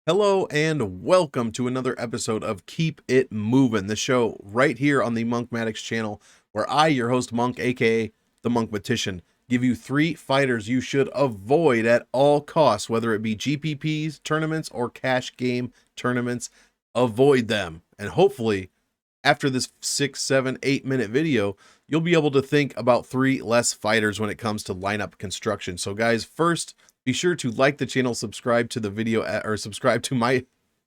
Hello and welcome to another episode of Keep It Movin', the show right here on the Monkmatics channel, where I, your host Monk, aka the Monkmatician, give you 3 fighters you should avoid at all costs, whether it be GPPs, tournaments, or cash game tournaments. Avoid them, and hopefully, after this 6, 7, 8 minute video, you'll be able to think about 3 less fighters when it comes to lineup construction. So, guys, first, be sure to like the channel, subscribe to the video, or subscribe to my, did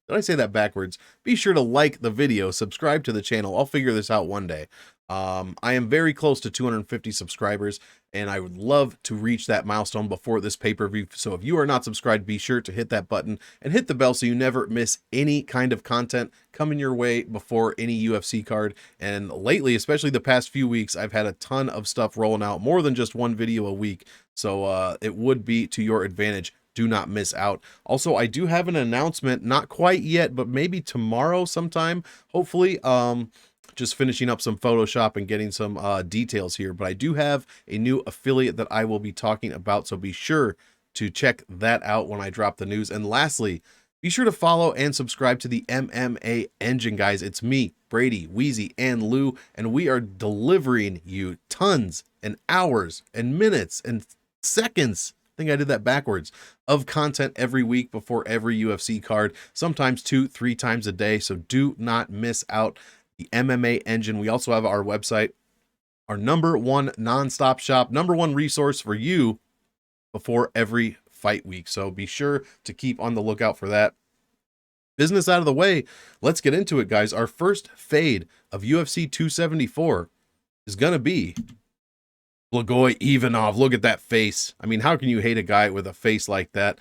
I say that backwards? Be sure to like the video, subscribe to the channel. I'll figure this out one day. I am very close to 250 subscribers, and I would love to reach that milestone before this pay-per-view. So if you are not subscribed, be sure to hit that button and hit the bell so you never miss any kind of content coming your way before any UFC card. And lately, especially the past few weeks, I've had a ton of stuff rolling out, more than just one video a week. So it would be to your advantage. Do not miss out. Also, I do have an announcement, not quite yet, but maybe tomorrow sometime, hopefully. Just finishing up some Photoshop and getting some details here, but I do have a new affiliate that I will be talking about, so be sure to check that out when I drop the news. And lastly, be sure to follow and subscribe to the MMA Engine, guys. It's me, Brady, Wheezy, and Lou, and we are delivering you tons and hours and minutes and seconds, I think I did that backwards, of content every week before every UFC card, sometimes 2-3 times a day, so do not miss out. The MMA Engine. We also have our website, our #1 nonstop shop, #1 resource for you before every fight week. So be sure to keep on the lookout for that. Business out of the way, let's get into it, guys. Our first fade of UFC 274 is going to be Blagoy Ivanov. Look at that face. I mean, how can you hate a guy with a face like that?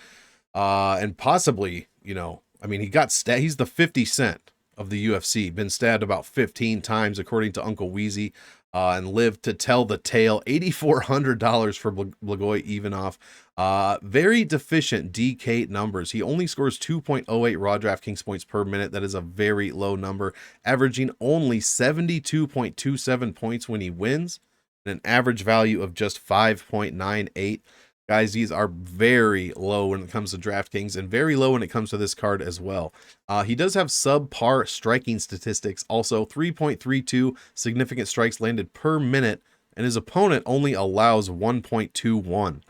And possibly, I mean, he's the 50 Cent of the UFC, been stabbed about 15 times according to Uncle Wheezy, and lived to tell the tale. $8,400 for Blagoy Ivanov. Very deficient DK numbers. He only scores 2.08 raw DraftKings points per minute. That is a very low number, averaging only 72.27 points when he wins, and an average value of just 5.98. Guys, these are very low when it comes to DraftKings and very low when it comes to this card as well. He does have subpar striking statistics, also 3.32 significant strikes landed per minute, and his opponent only allows 1.21.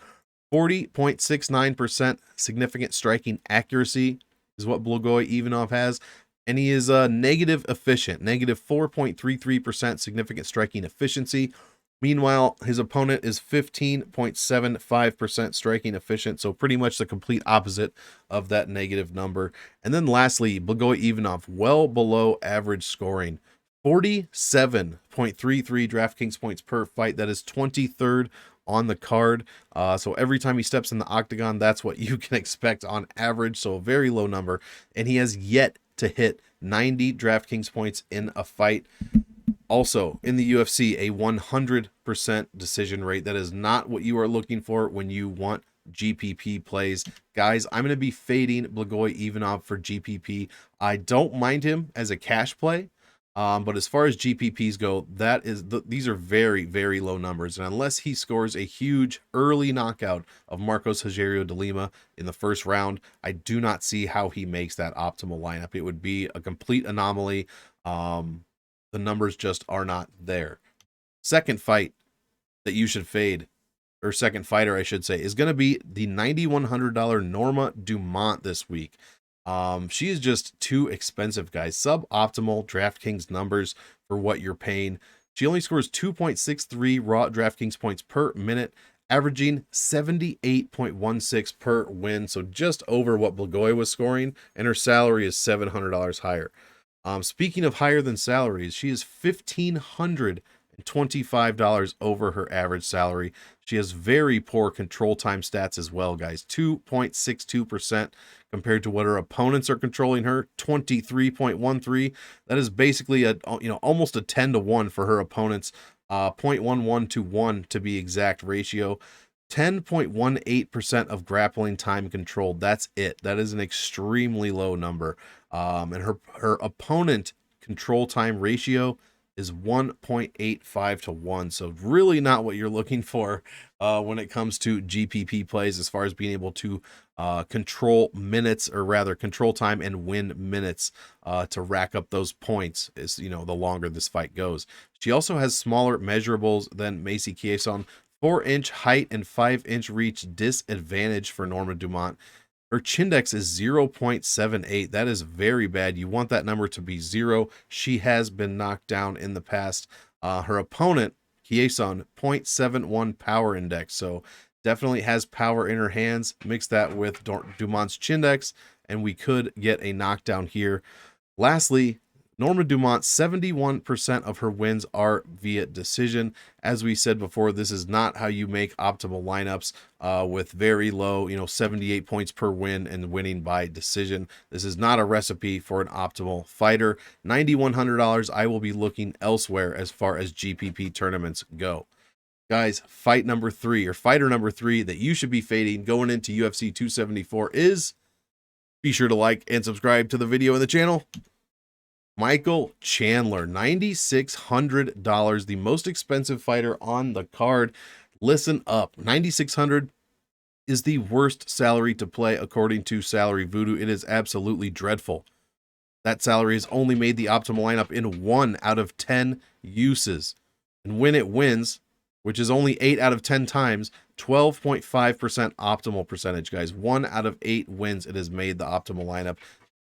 40.69% significant striking accuracy is what Blagoy Ivanov has, and he is negative efficient, negative 4.33% significant striking efficiency. Meanwhile, his opponent is 15.75% striking efficient, so pretty much the complete opposite of that negative number. And then lastly, Blagoy Ivanov, well below average scoring, 47.33 DraftKings points per fight. That is 23rd on the card. So every time he steps in the octagon, that's what you can expect on average, so a very low number. And he has yet to hit 90 DraftKings points in a fight. Also, in the UFC, a 100% decision rate. That is not what you are looking for when you want GPP plays. Guys, I'm going to be fading Blagoy Ivanov for GPP. I don't mind him as a cash play, but as far as GPPs go, these are very, very low numbers. And unless he scores a huge early knockout of Marcos Rogerio de Lima in the first round, I do not see how he makes that optimal lineup. It would be a complete anomaly. The numbers just are not there. Second fight that you should fade, or second fighter, I should say, is going to be the $9,100 Norma Dumont this week. She is just too expensive, guys. Suboptimal DraftKings numbers for what you're paying. She only scores 2.63 raw DraftKings points per minute, averaging 78.16 per win, so just over what Blagoy was scoring, and her salary is $700 higher. Speaking of higher than salaries, she is $1,525 over her average salary. She has very poor control time stats as well, guys. 2.62% compared to what her opponents are controlling her, 23.13. That is basically almost a 10-to-1 for her opponents. 0.11 to 1 to be exact ratio. 10.18% of grappling time controlled. That's it. That is an extremely low number. And her opponent control time ratio is 1.85 to 1. So really not what you're looking for when it comes to GPP plays, as far as being able to control minutes, or rather control time and win minutes to rack up those points, is, the longer this fight goes. She also has smaller measurables than Macy Chiasson. 4-inch height and 5-inch reach disadvantage for Norma Dumont. Her Chindex is 0.78. That is very bad. You want that number to be 0. She has been knocked down in the past. Her opponent, Chiasson, 0.71 power index. So definitely has power in her hands. Mix that with Dumont's Chindex, and we could get a knockdown here. Lastly, Norma Dumont, 71% of her wins are via decision. As we said before, this is not how you make optimal lineups with very low, 78 points per win and winning by decision. This is not a recipe for an optimal fighter. $9,100, I will be looking elsewhere as far as GPP tournaments go. Guys, fighter number 3 that you should be fading going into UFC 274 is, be sure to like and subscribe to the video and the channel, Michael Chandler. $9,600, the most expensive fighter on the card. Listen up, $9,600 is the worst salary to play according to Salary Voodoo. It is absolutely dreadful. That salary has only made the optimal lineup in 1 out of 10 uses. And when it wins, which is only 8 out of 10 times, 12.5% optimal percentage, guys. 1 out of 8 wins, it has made the optimal lineup.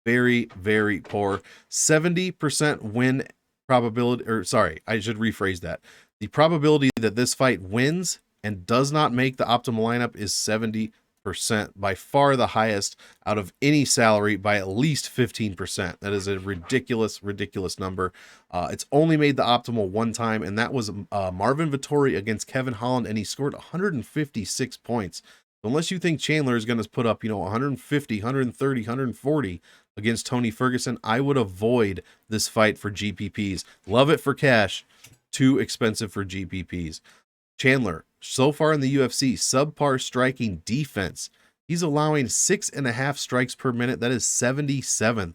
Very, very poor. 70% win probability, or sorry, I should rephrase that. The probability that this fight wins and does not make the optimal lineup is 70%, by far the highest out of any salary, by at least 15%. That is a ridiculous, ridiculous number. It's only made the optimal 1 time, and that was Marvin Vettori against Kevin Holland, and he scored 156 points. So unless you think Chandler is going to put up, 150, 130, 140 against Tony Ferguson, I would avoid this fight for GPPs. Love it for cash, too expensive for GPPs. Chandler, so far in the UFC, subpar striking defense. He's allowing 6.5 strikes per minute. That is 77th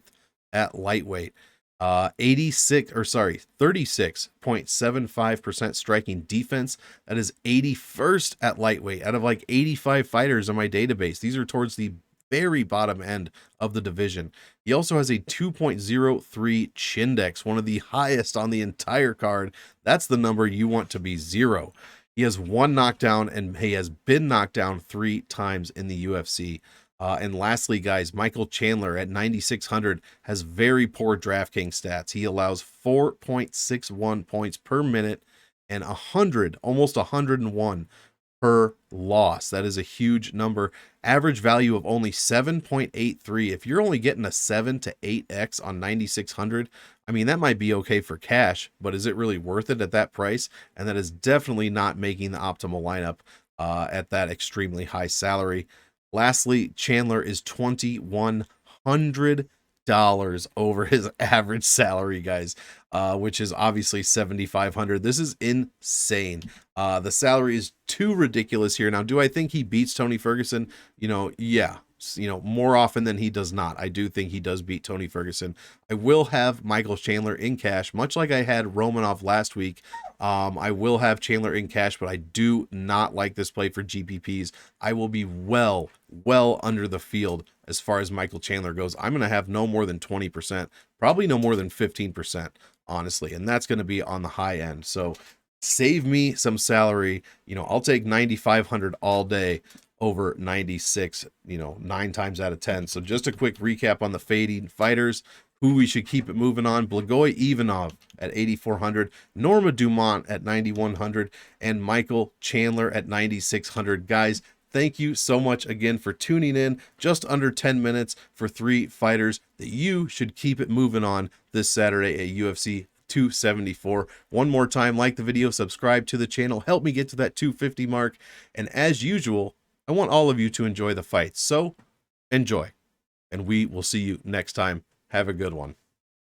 at lightweight. 36.75% striking defense. That is 81st at lightweight out of like 85 fighters on my database. These are towards the very bottom end of the division. He also has a 2.03 Chindex, one of the highest on the entire card. That's the number you want to be 0. He has 1 knockdown, and he has been knocked down 3 times in the UFC. And lastly, guys, Michael Chandler at 9,600 has very poor DraftKings stats. He allows 4.61 points per minute and almost 101 per loss. That is a huge number. Average value of only 7.83. If you're only getting a 7 to 8x on 9,600, I mean, that might be okay for cash, but is it really worth it at that price? And that is definitely not making the optimal lineup at that extremely high salary. Lastly, Chandler is $2,100 over his average salary, guys, which is obviously $7,500. This is insane. The salary is too ridiculous here. Now, do I think he beats Tony Ferguson? Yeah. More often than he does not. I do think he does beat Tony Ferguson. I will have Michael Chandler in cash, much like I had Romanov last week. I will have Chandler in cash, but I do not like this play for GPPs. I will be well under the field as far as Michael Chandler goes. I'm going to have no more than 20%, probably no more than 15%, honestly, and that's going to be on the high end. So save me some salary. I'll take 9,500 all day over 96, 9 times out of 10. So just a quick recap on the fading fighters, who we should keep it moving on. Blagoy Ivanov at 8,400, Norma Dumont at 9,100, and Michael Chandler at 9,600. Guys, thank you so much again for tuning in. Just under 10 minutes for 3 fighters that you should keep it moving on this Saturday at UFC 274. One more time, like the video, subscribe to the channel, help me get to that 250 mark. And as usual, I want all of you to enjoy the fights. So enjoy, and we will see you next time. Have a good one.